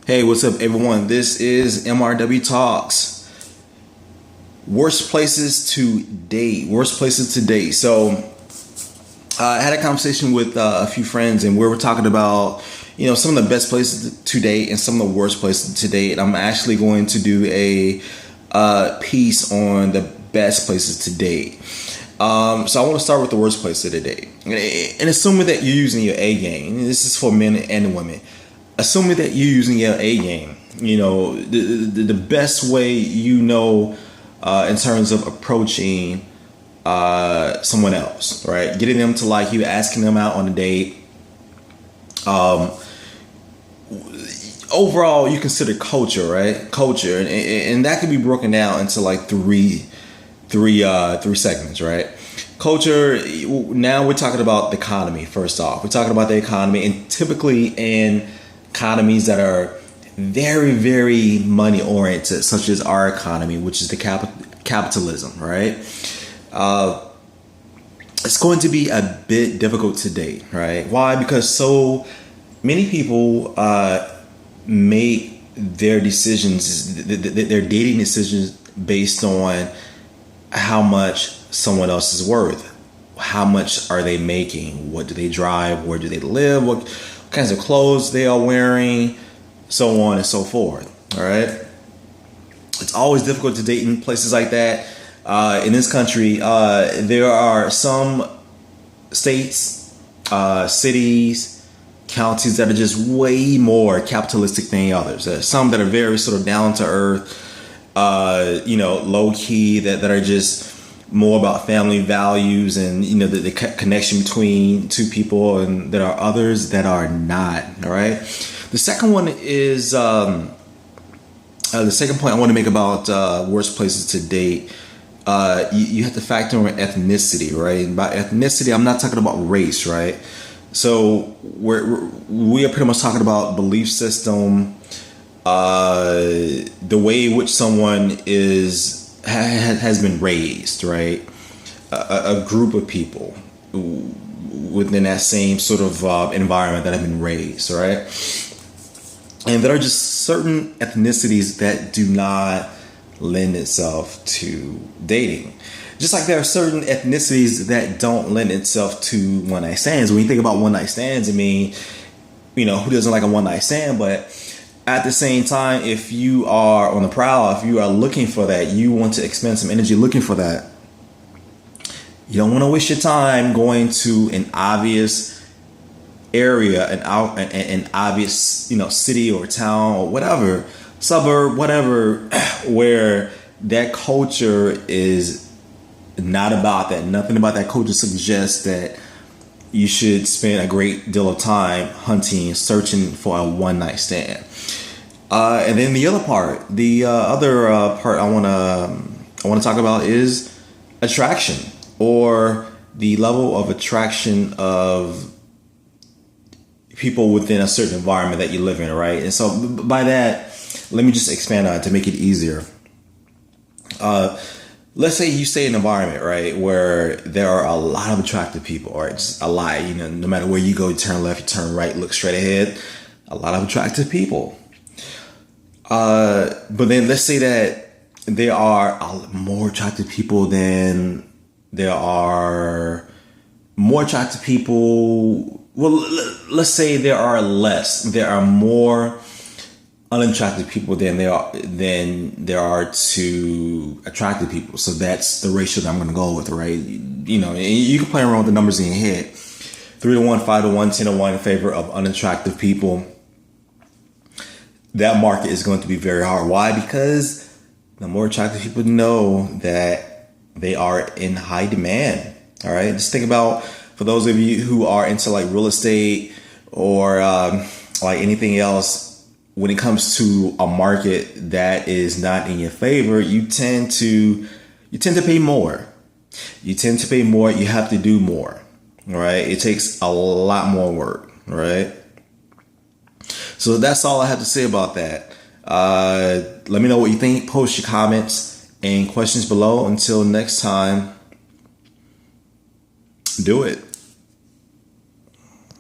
Hey, what's up, everyone? This is MRW Talks. Worst places to date. Worst places to date. So, I had a conversation with a few friends, and we were talking about, some of the best places to date and some of the worst places to date. I'm actually going to do a piece on the best places to date. So I want to start with the worst place to date. And assuming that you're using your A game, this is for men and women. Assuming that you're using your A game, the best way in terms of approaching someone else, right? Getting them to like you, asking them out on a date. Overall, you consider culture, right? Culture, and that can be broken down into like three segments, right? Culture. Now we're talking about the economy. First off, we're talking about the economy, and typically in economies that are very, very money oriented, such as our economy, which is the capitalism, right? It's going to be a bit difficult to date, right? Why? Because so many people make their decisions, their dating decisions, based on how much someone else is worth. How much are they making? What do they drive? Where do they live? What kinds of clothes they are wearing, so on and so forth. All right. It's always difficult to date in places like that. In this country, there are some states, cities, counties that are just way more capitalistic than others. There's some that are very sort of down to earth, low key, that are just more about family values and the connection between two people, and there are others that are not. All right. The second one is the second point I want to make about worst places to date. You have to factor in ethnicity, right? And by ethnicity, I'm not talking about race, right? So we are pretty much talking about belief system, the way in which someone has been raised, right? A group of people within that same sort of environment that have been raised, right? And there are just certain ethnicities that do not lend itself to dating. Just like there are certain ethnicities that don't lend itself to one night stands. When you think about one night stands, I mean, who doesn't like a one night stand? But at the same time, if you are on the prowl, if you are looking for that, you want to expend some energy looking for that. You don't want to waste your time going to an obvious area, an obvious, city or town or whatever, suburb, whatever, where that culture is not about that. Nothing about that culture suggests that you should spend a great deal of time hunting, searching for a one night stand. And then the other part, I want to talk about is attraction, or the level of attraction of people within a certain environment that you live in, right? And so by that, let me just expand on it to make it easier. Let's say you stay in an environment, right, where there are a lot of attractive people, or just a lot, no matter where you go, you turn left, you turn right, look straight ahead, a lot of attractive people. But then let's say that there are more attractive people than there are more attractive people. Well, let's say there are more unattractive people than there are to attractive people. So that's the ratio that I'm going to go with, right? You can play around with the numbers in your head. 3-1, 5-1, 10-1 in favor of unattractive people. That market is going to be very hard. Why? Because the more attractive people know that they are in high demand. All right. Just think about, for those of you who are into like real estate or like anything else, when it comes to a market that is not in your favor, you tend to pay more. You tend to pay more. You have to do more. All right. It takes a lot more work. All right. So that's all I have to say about that. Let me know what you think. Post your comments and questions below. Until next time, do it.